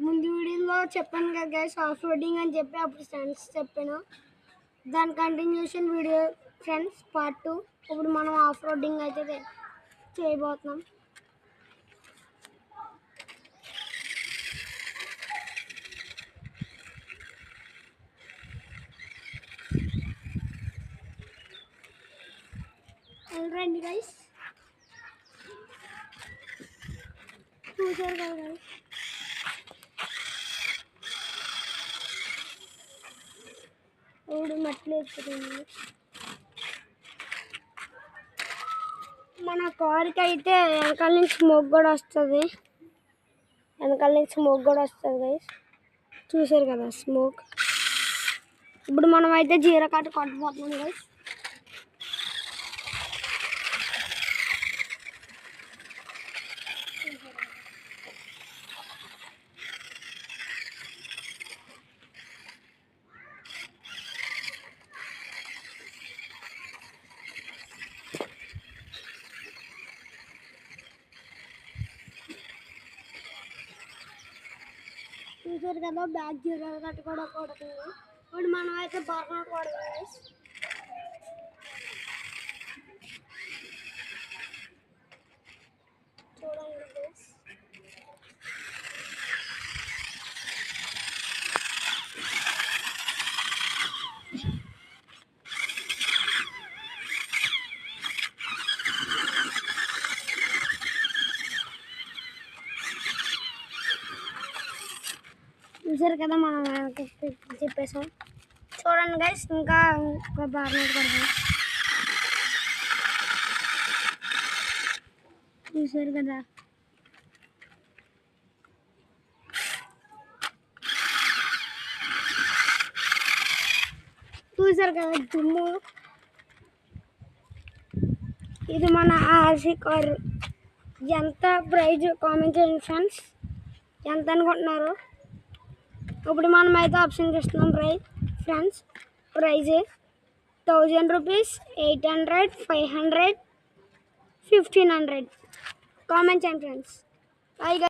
ముందు వీడియోలో చెప్పాను కదా గైస్, ఆఫ్ రోడింగ్ అని చెప్పి అప్పుడు ఫ్రెండ్స్ చెప్పాను. దాని కంటిన్యూషన్ వీడియో ఫ్రెండ్స్ పార్ట్ 2. ఇప్పుడు మనం ఆఫ్ రోడింగ్ అయితే చేయబోతున్నాం. రండి గైస్, చూసారు కదా గైస్. ఇప్పుడు మెట్లు ఎక్కుతుంది. మన కారుకి అయితే వెనకాల నుంచి స్మోక్ కూడా వస్తుంది. గైస్ చూసారు కదా స్మోక్. ఇప్పుడు మనం అయితే జీరో కట్ కొట్టబోతున్నాం గైస్. చూసారు కదా బ్యాక్ జీరో కట్ కూడా కొడుతుంది. ఇప్పుడు మనం అయితే బర్నర్ కొడదాం గైస్. చూడండి గైస్, చూసారు కదా మనం చెప్పేసాం. చూడండి గైస్, ఇంకా బర్నర్ కొడదాం. చూసారు కదా దుమ్ము. ఇది మన ఆర్సీ కారు. ఎంత ప్రైజ్ కామెంట్ చేయండి ఫ్రెండ్స్, ఎంత అనుకుంటున్నారు. ఇప్పుడు మనం అయితే ఆప్షన్ చేస్తున్నాం ఫ్రెండ్స్. Price 1000 rupees, 800, 500, 1500. కామెంట్ చేయండి ఫ్రెండ్స్. బాయ్.